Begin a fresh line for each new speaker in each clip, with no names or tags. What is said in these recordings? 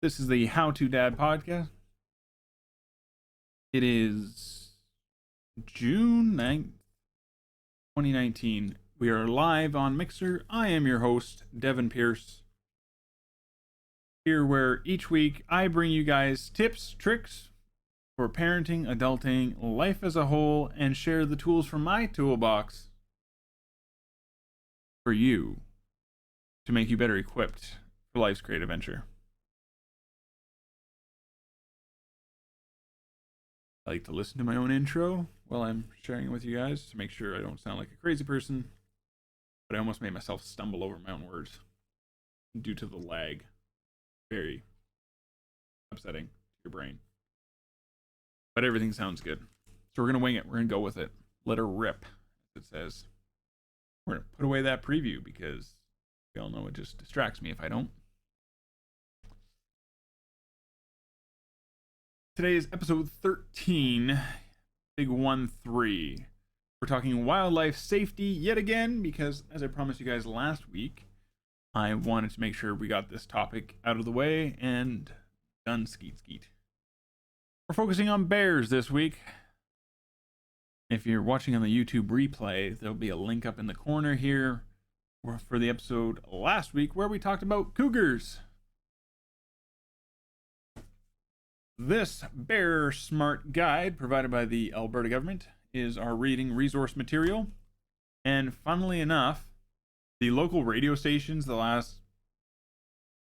This is the How to Dad podcast. It is June 9th, 2019. We are live on Mixer. I am your host, Devin Pierce. Here where each week I bring you guys tips, tricks for parenting, adulting, life as a whole, and share the tools from my toolbox for you to make you better equipped for life's great adventure. I like to listen to my own intro while I'm sharing it with you guys to make sure I don't sound like a crazy person, but I almost made myself stumble over my own words due to the lag. Very upsetting to your brain. But everything sounds good. So we're going to wing it. We're going to go with it. Let her rip, as it says. We're going to put away that preview because we all know it just distracts me if I don't. Today is episode 13, big 1-3. We're talking wildlife safety yet again because, as I promised you guys last week, I wanted to make sure we got this topic out of the way and done skeet. We're focusing on bears this week. If you're watching on the YouTube replay, there'll be a link up in the corner here for the episode last week where we talked about cougars. This Bear Smart guide provided by the Alberta government is our reading resource material. And funnily enough, the local radio stations the last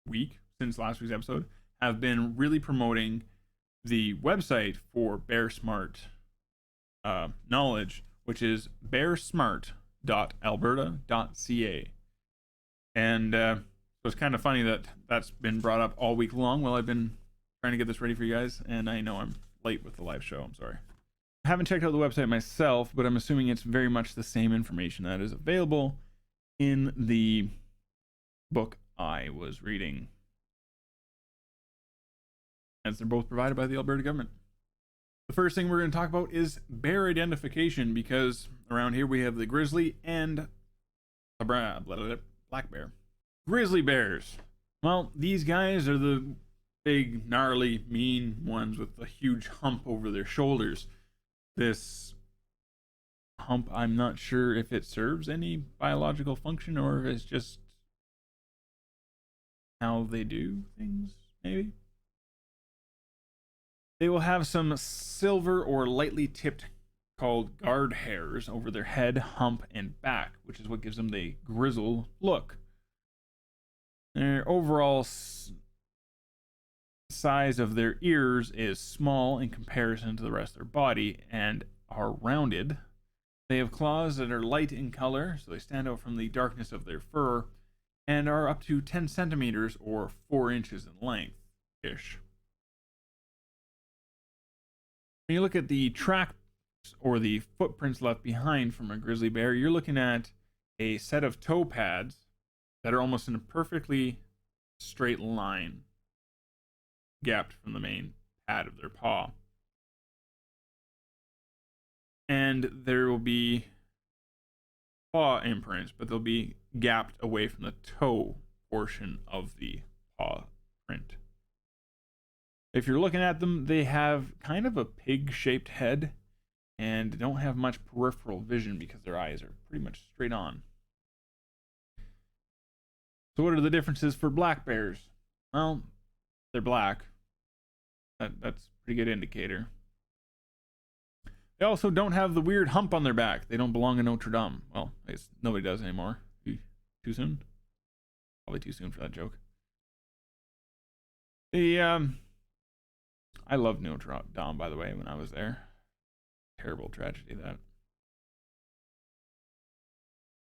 week, since last week's episode, have been really promoting the website for Bear Smart knowledge, which is bearsmart.alberta.ca. And so it's kind of funny that that's been brought up all week long while I've been trying to get this ready for you guys, and I know I'm late with the live show. I'm sorry. I haven't checked out the website myself, but I'm assuming it's very much the same information that is available in the book I was reading, as they're both provided by the Alberta government. The first thing we're going to talk about is bear identification, because around here we have the grizzly and the black bear. Grizzly bears. Well, these guys are the big, gnarly, mean ones with a huge hump over their shoulders. This hump, I'm not sure if it serves any biological function or if it's just how they do things, maybe. They will have some silver or lightly tipped called guard hairs over their head, hump, and back, which is what gives them the grizzle look. Their overall size of their ears is small in comparison to the rest of their body and are rounded. They have claws that are light in color, so they stand out from the darkness of their fur, and are up to 10 centimeters or 4 inches in length-ish. When you look at the tracks or the footprints left behind from a grizzly bear, you're looking at a set of toe pads that are almost in a perfectly straight line, gapped from the main pad of their paw. And there will be paw imprints, but they'll be gapped away from the toe portion of the paw print. If you're looking at them, they have kind of a pig-shaped head and don't have much peripheral vision because their eyes are pretty much straight on. So what are the differences for black bears? Well, they're black. That's a pretty good indicator. They also don't have the weird hump on their back. They don't belong in Notre Dame. Well, I guess nobody does anymore. Too soon? Probably too soon for that joke. I loved Notre Dame, by the way, when I was there. Terrible tragedy, that.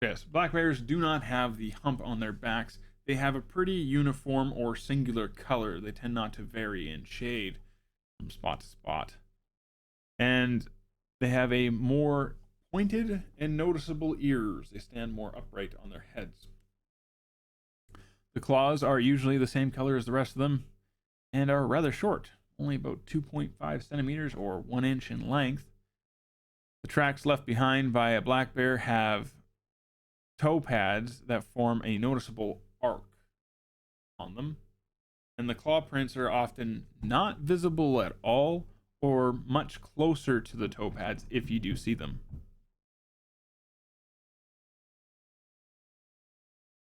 Yes, black bears do not have the hump on their backs. They have a pretty uniform or singular color. They tend not to vary in shade from spot to spot. And they have a more pointed and noticeable ears. They stand more upright on their heads. The claws are usually the same color as the rest of them and are rather short, only about 2.5 centimeters or 1 inch in length. The tracks left behind by a black bear have toe pads that form a noticeable arc on them. and the claw prints are often not visible at all or much closer to the toe pads if you do see them.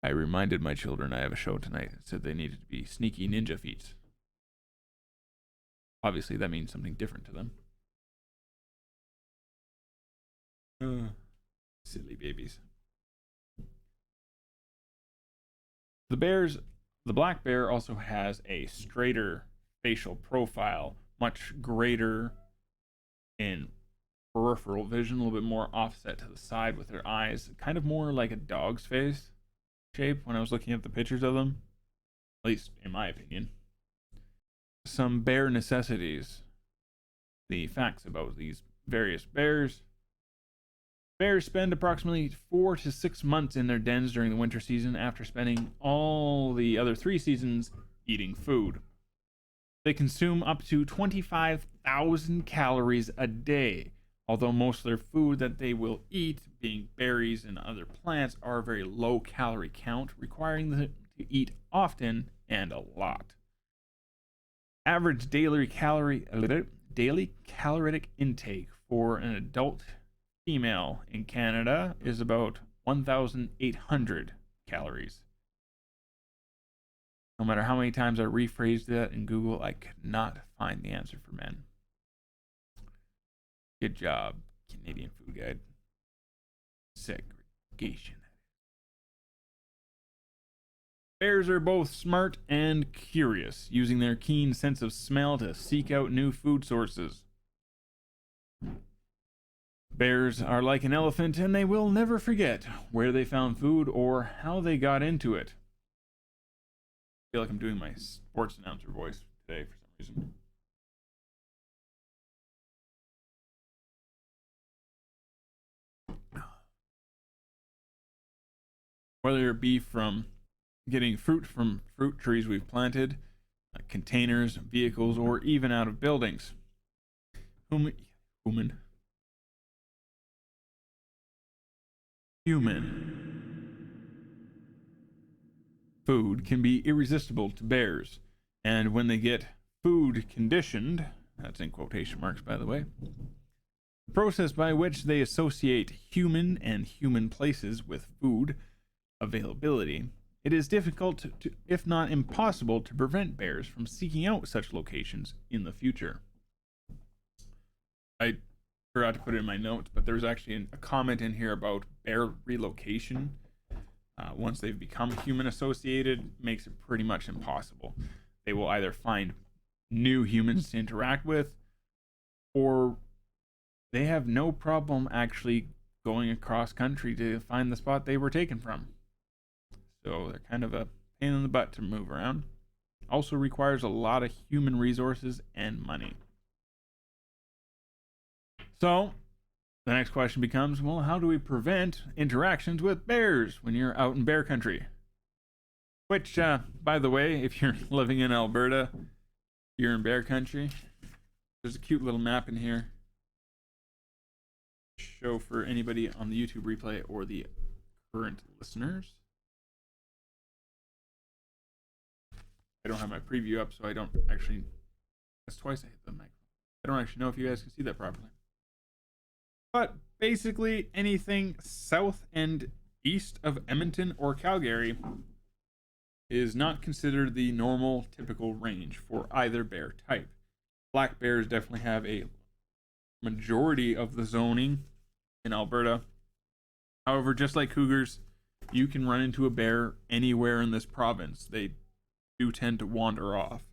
I reminded my children I have a show tonight and said they needed to be sneaky ninja feats. Obviously, that means something different to them. Silly babies. The black bear also has a straighter facial profile, much greater in peripheral vision, a little bit more offset to the side with their eyes, kind of more like a dog's face shape when I was looking at the pictures of them, at least in my opinion. Some bear necessities. The facts about these various bears. Bears spend approximately 4 to 6 months in their dens during the winter season after spending all the other 3 seasons eating food. They consume up to 25,000 calories a day, although most of their food that they will eat, being berries and other plants, are a very low calorie count, requiring them to eat often and a lot. Average daily caloric intake for an adult female in Canada is about 1,800 calories. No matter how many times I rephrased that in Google, I could not find the answer for men. Good job, Canadian Food Guide. Segregation. Bears are both smart and curious, using their keen sense of smell to seek out new food sources. Bears are like an elephant, and they will never forget where they found food or how they got into it. I feel like I'm doing my sports announcer voice today for some reason. Whether it be from getting fruit from fruit trees we've planted, containers, vehicles, or even out of buildings. Human food can be irresistible to bears, and when they get food conditioned, that's in quotation marks by the way, the process by which they associate human and human places with food availability, it is difficult to, if not impossible, to prevent bears from seeking out such locations in the future. I forgot to put it in my notes, but there's actually a comment in here about bear relocation. Once they've become human associated, makes it pretty much impossible. They will either find new humans to interact with, or they have no problem actually going across country to find the spot they were taken from. So they're kind of a pain in the butt to move around. Also requires a lot of human resources and money. So the next question becomes, well, how do we prevent interactions with bears when you're out in bear country? Which, by the way, if you're living in Alberta, you're in bear country. There's a cute little map in here. Show for anybody on the YouTube replay or the current listeners. I don't have my preview up, so I don't actually. That's twice I hit the mic. I don't actually know if you guys can see that properly. But basically, anything south and east of Edmonton or Calgary is not considered the normal, typical range for either bear type. Black bears definitely have a majority of the zoning in Alberta. However, just like cougars, you can run into a bear anywhere in this province. They do tend to wander off.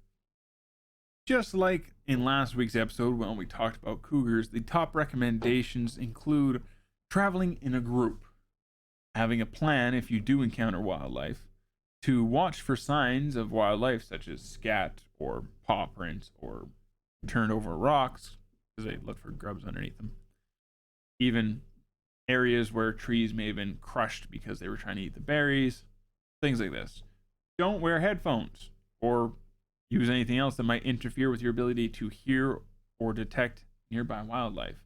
Just like in last week's episode when we talked about cougars, the top recommendations include traveling in a group, having a plan if you do encounter wildlife, to watch for signs of wildlife such as scat or paw prints or turned over rocks, because they look for grubs underneath them. Even areas where trees may have been crushed because they were trying to eat the berries, things like this. Don't wear headphones or use anything else that might interfere with your ability to hear or detect nearby wildlife.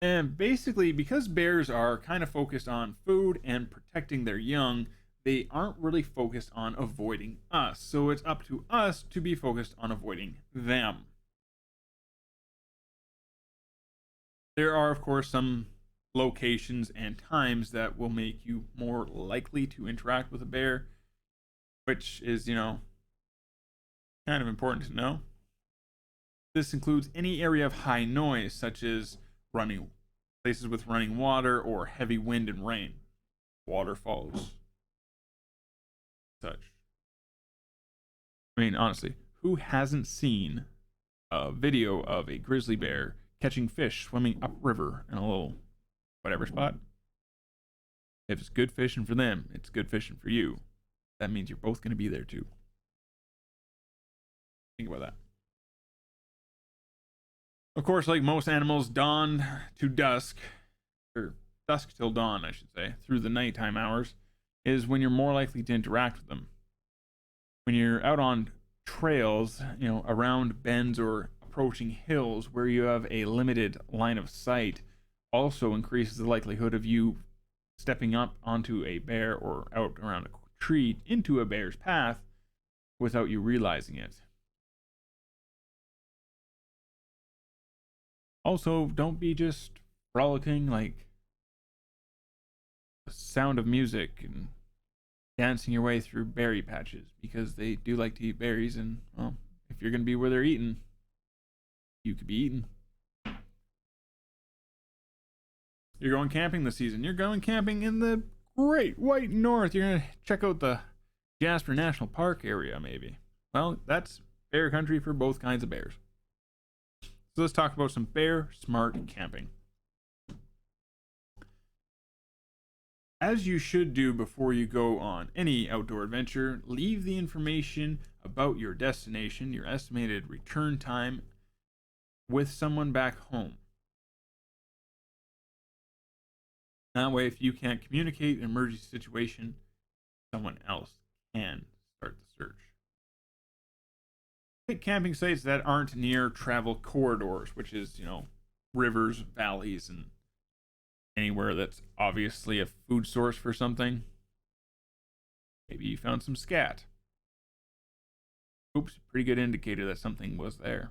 And basically, because bears are kind of focused on food and protecting their young, they aren't really focused on avoiding us. So it's up to us to be focused on avoiding them. There are, of course, some locations and times that will make you more likely to interact with a bear, which is, kind of important to know. This includes any area of high noise, such as places with running water or heavy wind and rain, waterfalls, such. I mean, honestly, who hasn't seen a video of a grizzly bear catching fish swimming upriver in a little whatever spot? If it's good fishing for them, it's good fishing for you. That means you're both going to be there too. Think about that. Of course, like most animals, dawn to dusk, or dusk till dawn, I should say, through the nighttime hours, is when you're more likely to interact with them. When you're out on trails, around bends or approaching hills where you have a limited line of sight, also increases the likelihood of you stepping up onto a bear or out around a tree into a bear's path without you realizing it. Also, don't be just frolicking like the sound of music and dancing your way through berry patches, because they do like to eat berries, and, well, if you're going to be where they're eating, you could be eaten. You're going camping this season. You're going camping in the Great White North. You're going to check out the Jasper National Park area, maybe. Well, that's bear country for both kinds of bears. So let's talk about some bear smart camping. As you should do before you go on any outdoor adventure, leave the information about your destination, your estimated return time, with someone back home. That way, if you can't communicate an emergency situation, someone else can start the search. Pick camping sites that aren't near travel corridors, which is, rivers, valleys, and anywhere that's obviously a food source for something. Maybe you found some scat. Oops, pretty good indicator that something was there.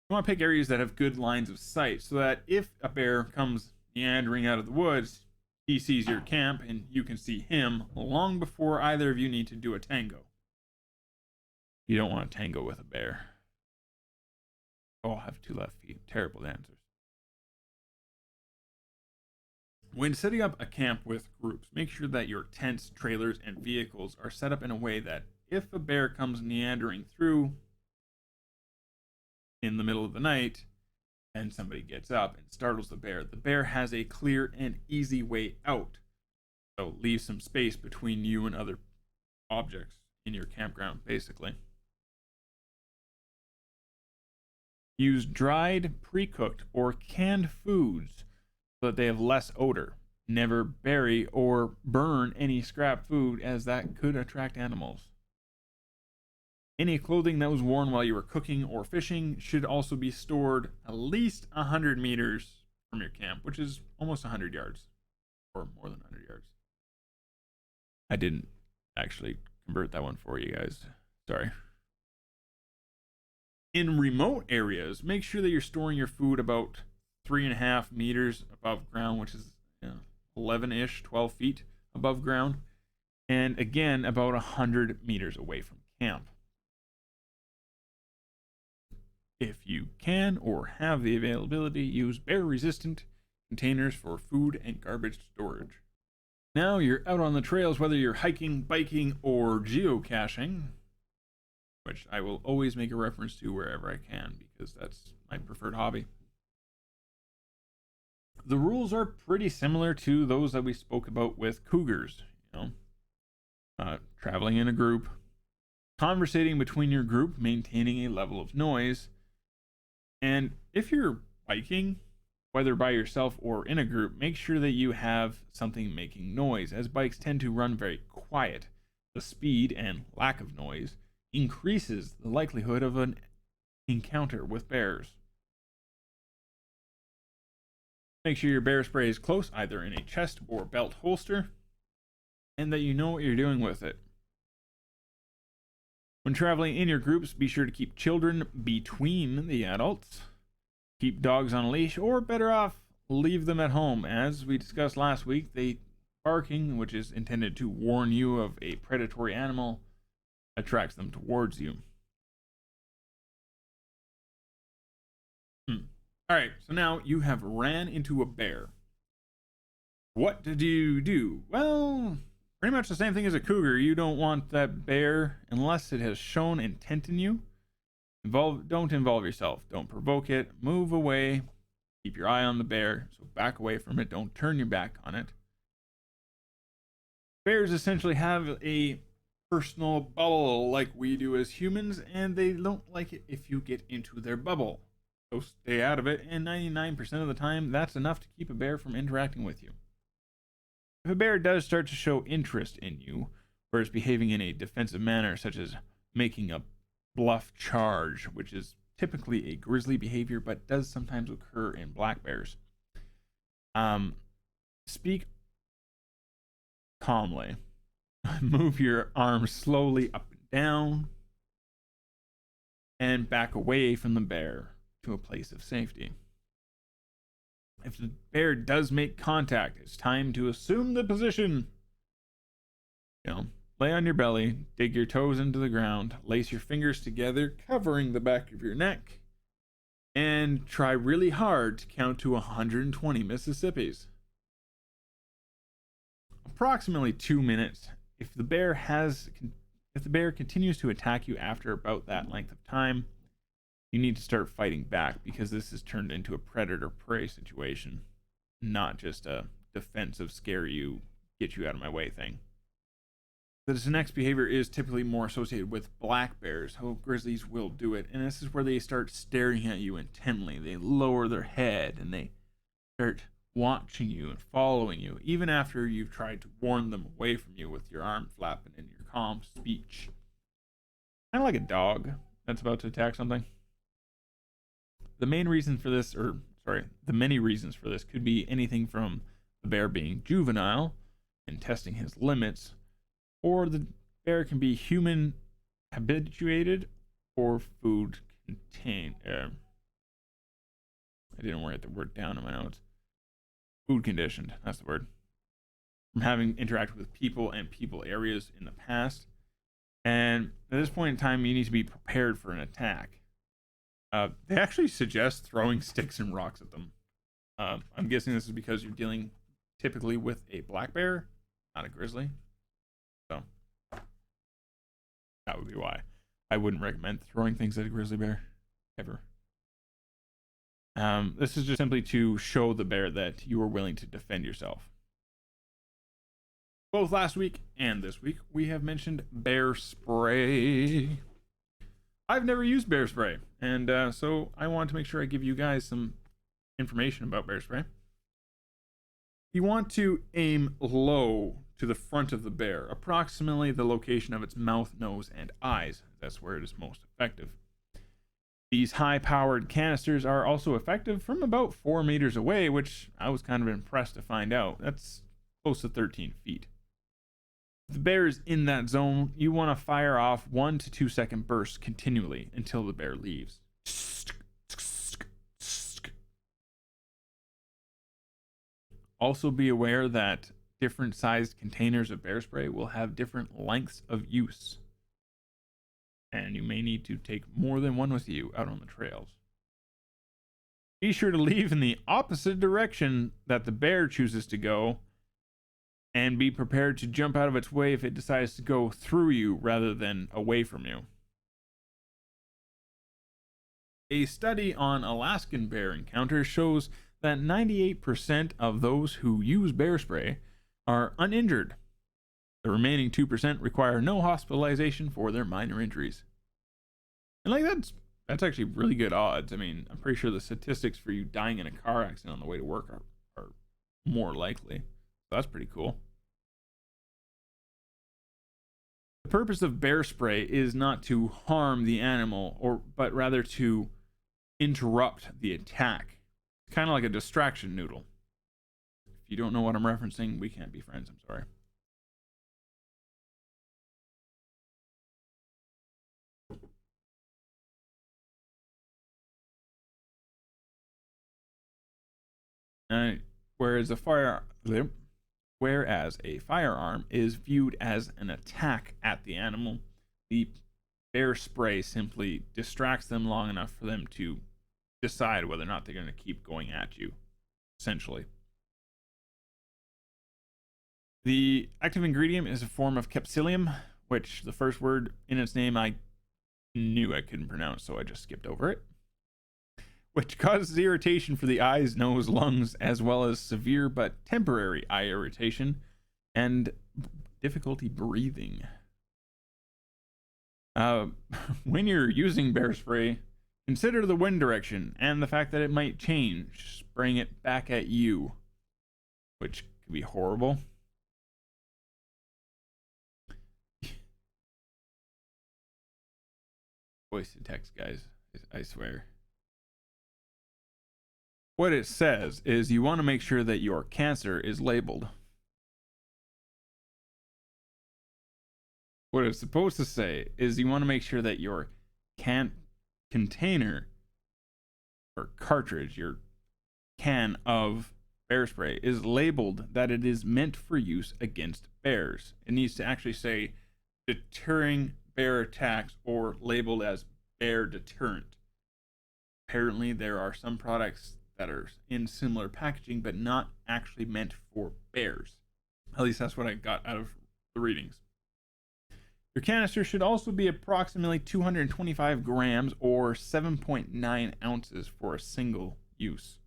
You want to pick areas that have good lines of sight so that if a bear comes meandering out of the woods, he sees your camp and you can see him long before either of you need to do a tango. You don't want to tango with a bear. Oh, I have 2 left feet. Terrible dancers. When setting up a camp with groups, make sure that your tents, trailers, and vehicles are set up in a way that if a bear comes meandering through in the middle of the night and somebody gets up and startles the bear has a clear and easy way out. So leave some space between you and other objects in your campground, basically. Use dried, pre-cooked, or canned foods so that they have less odor. Never bury or burn any scrap food, as that could attract animals. Any clothing that was worn while you were cooking or fishing should also be stored at least 100 meters from your camp, which is almost 100 yards, or more than 100 yards. I didn't actually convert that one for you guys. Sorry. In remote areas, make sure that you're storing your food about 3.5 meters above ground, which is 11-ish, 12 feet above ground, and again about 100 meters away from camp. If you can or have the availability, use bear-resistant containers for food and garbage storage. Now you're out on the trails, whether you're hiking, biking, or geocaching, which I will always make a reference to wherever I can because that's my preferred hobby. The rules are pretty similar to those that we spoke about with cougars, traveling in a group, conversating between your group, maintaining a level of noise, and if you're biking, whether by yourself or in a group, make sure that you have something making noise, as bikes tend to run very quiet. The speed and lack of noise increases the likelihood of an encounter with bears. Make sure your bear spray is close, either in a chest or belt holster, and that you know what you're doing with it. When traveling in your groups, be sure to keep children between the adults. Keep dogs on a leash, or better off, leave them at home. As we discussed last week, barking, which is intended to warn you of a predatory animal, attracts them towards you. Alright, so now you have ran into a bear. What did you do? Well, pretty much the same thing as a cougar. You don't want that bear unless it has shown intent in you. Don't involve yourself. Don't provoke it. Move away. Keep your eye on the bear. So back away from it. Don't turn your back on it. Bears essentially have a personal bubble like we do as humans, and they don't like it if you get into their bubble. So stay out of it, and 99% of the time, that's enough to keep a bear from interacting with you. If a bear does start to show interest in you, or is behaving in a defensive manner, such as making a bluff charge, which is typically a grizzly behavior, but does sometimes occur in black bears, speak calmly. Move your arms slowly up and down, and back away from the bear to a place of safety. If the bear does make contact, it's time to assume the position. Lay on your belly, dig your toes into the ground, lace your fingers together, covering the back of your neck, and try really hard to count to 120 Mississippis. Approximately 2 minutes. If the bear continues to attack you after about that length of time, you need to start fighting back, because this has turned into a predator-prey situation, not just a defensive scare you, get you out of my way thing. This next behavior is typically more associated with black bears. Grizzlies will do it, and this is where they start staring at you intently. They lower their head and they start watching you and following you, even after you've tried to warn them away from you with your arm flapping and your calm speech. Kind of like a dog that's about to attack something. The many reasons for this could be anything from the bear being juvenile and testing his limits, or the bear can be human habituated or food contained. I didn't write the word down in my notes. Food conditioned, that's the word. From having interacted with people and people areas in the past. And at this point in time, you need to be prepared for an attack. They actually suggest throwing sticks and rocks at them. I'm guessing this is because you're dealing typically with a black bear, not a grizzly. So that would be why. I wouldn't recommend throwing things at a grizzly bear, ever. This is just simply to show the bear that you are willing to defend yourself. Both last week and this week, we have mentioned bear spray. I've never used bear spray, and so I want to make sure I give you guys some information about bear spray. You want to aim low to the front of the bear, approximately the location of its mouth, nose, and eyes. That's where it is most effective. These high-powered canisters are also effective from about 4 meters away, which I was kind of impressed to find out. That's close to 13 feet. If the bear is in that zone, you want to fire off 1 to 2 second bursts continually until the bear leaves. Also be aware that different sized containers of bear spray will have different lengths of use, and you may need to take more than one with you out on the trails. Be sure to leave in the opposite direction that the bear chooses to go, and be prepared to jump out of its way if it decides to go through you rather than away from you. A study on Alaskan bear encounters shows that 98% of those who use bear spray are uninjured. The remaining 2% require no hospitalization for their minor injuries. And that's actually really good odds. I mean, I'm pretty sure the statistics for you dying in a car accident on the way to work are more likely. So that's pretty cool. The purpose of bear spray is not to harm the animal, but rather to interrupt the attack. It's kind of like a distraction noodle. you don't know what I'm referencing, we can't be friends. I'm sorry. Whereas a firearm is viewed as an attack at the animal, the bear spray simply distracts them long enough for them to decide whether or not they're going to keep going at you, essentially. The active ingredient is a form of capsicum, which the first word in its name I knew I couldn't pronounce, so I just skipped over it, which causes irritation for the eyes, nose, lungs, as well as severe but temporary eye irritation and difficulty breathing. When you're using bear spray, consider the wind direction and the fact that it might change, spraying it back at you, which could be horrible. Voice to text, guys, I swear. What it says is you want to make sure that your cancer is labeled. What it's supposed to say is you want to make sure that your container or cartridge, your can of bear spray, is labeled that it is meant for use against bears. It needs to actually say deterring bear attacks or labeled as bear deterrent. Apparently, there are some products that are in similar packaging but not actually meant for bears. At least that's what I got out of the readings. Your canister should also be approximately 225 grams or 7.9 ounces for a single use.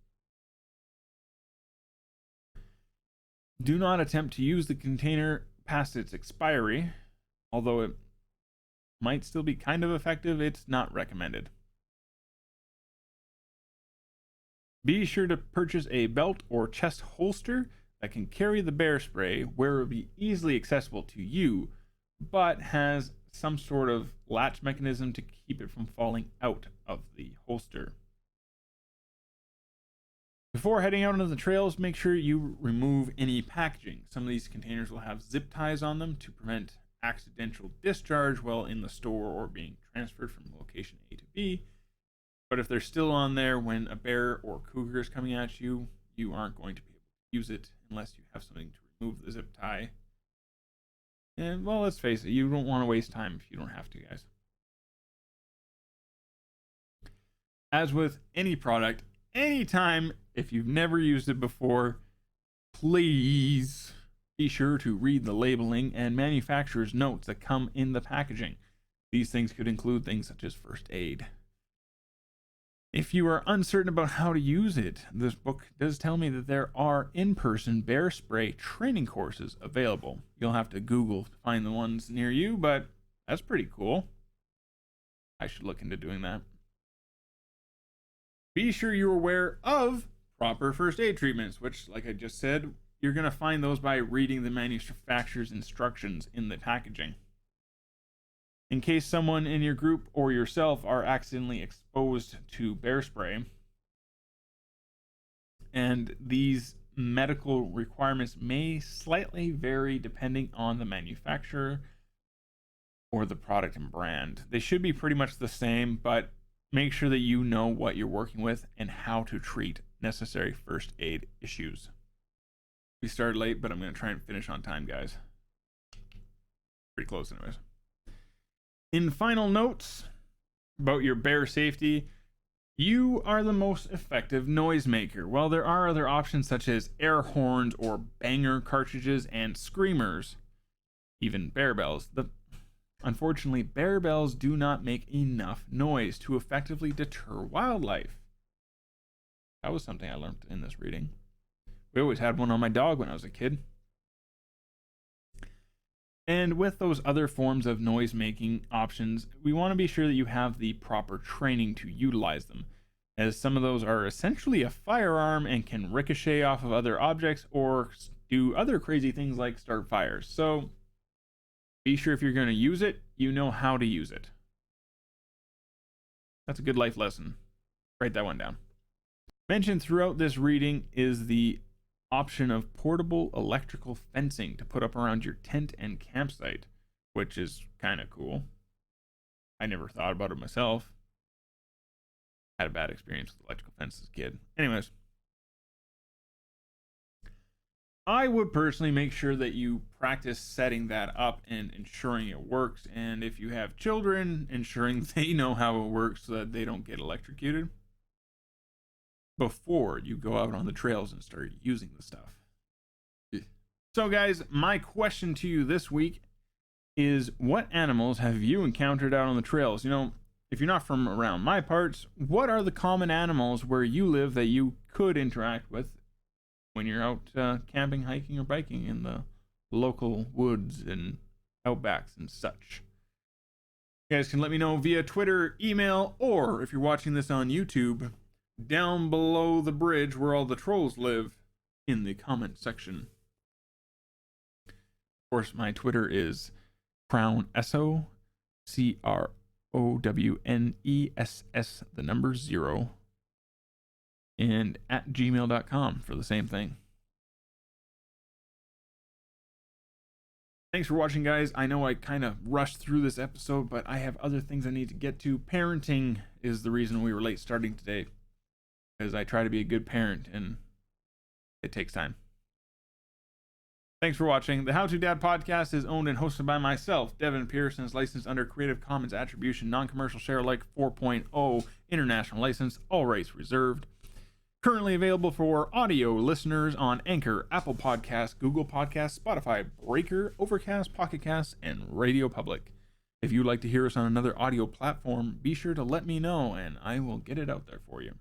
Do not attempt to use the container past its expiry. Although it might still be kind of effective, it's not recommended. Be sure to purchase a belt or chest holster that can carry the bear spray where it will be easily accessible to you, but has some sort of latch mechanism to keep it from falling out of the holster. Before heading out into the trails, make sure you remove any packaging. Some of these containers will have zip ties on them to prevent accidental discharge while in the store or being transferred from location A to B. But if they're still on there when a bear or cougar is coming at you, you aren't going to be able to use it unless you have something to remove the zip tie. And, well, let's face it, you don't want to waste time if you don't have to, guys. As with any product, anytime, if you've never used it before, please be sure to read the labeling and manufacturer's notes that come in the packaging. These things could include things such as first aid. If you are uncertain about how to use it, this book does tell me that there are in-person bear spray training courses available. You'll have to Google to find the ones near you, but that's pretty cool. I should look into doing that. Be sure you're aware of proper first aid treatments, which, like I just said, you're going to find those by reading the manufacturer's instructions in the packaging. In case someone in your group or yourself are accidentally exposed to bear spray, and these medical requirements may slightly vary depending on the manufacturer or the product and brand. They should be pretty much the same, but make sure that you know what you're working with and how to treat necessary first aid issues. We started late, but I'm going to try and finish on time, guys. Pretty close anyways. In final notes about your bear safety, you are the most effective noisemaker. While there are other options such as air horns or banger cartridges and screamers, even bear bells, unfortunately, bear bells do not make enough noise to effectively deter wildlife. That was something I learned in this reading. We always had one on my dog when I was a kid. And with those other forms of noise-making options, we want to be sure that you have the proper training to utilize them, as some of those are essentially a firearm and can ricochet off of other objects or do other crazy things like start fires. So be sure if you're going to use it, you know how to use it. That's a good life lesson. Write that one down. Mentioned throughout this reading is the option of portable electrical fencing to put up around your tent and campsite, which is kind of cool. I never thought about it myself. Had a bad experience with electrical fence as a kid. Anyways, I would personally make sure that you practice setting that up and ensuring it works. And if you have children, ensuring they know how it works so that they don't get electrocuted before you go out on the trails and start using the stuff. So guys, my question to you this week is, what animals have you encountered out on the trails? You know, if you're not from around my parts, what are the common animals where you live that you could interact with when you're out camping, hiking, or biking in the local woods and outbacks and such? You guys can let me know via Twitter, email, or if you're watching this on YouTube, down below the bridge where all the trolls live in the comment section. Of course, my Twitter is CrownEss0, CrownEss, the number 0, and at gmail.com for the same thing. Thanks for watching, guys. I know I kind of rushed through this episode, but I have other things I need to get to. Parenting is the reason we were late starting today, because I try to be a good parent and it takes time. Thanks for watching. The How To Dad podcast is owned and hosted by myself, Devin Pierce, and is licensed under Creative Commons Attribution, Non-Commercial Share Alike 4.0 International License, all rights reserved. Currently available for audio listeners on Anchor, Apple Podcasts, Google Podcasts, Spotify, Breaker, Overcast, Pocket Casts, and RadioPublic. If you'd like to hear us on another audio platform, be sure to let me know and I will get it out there for you.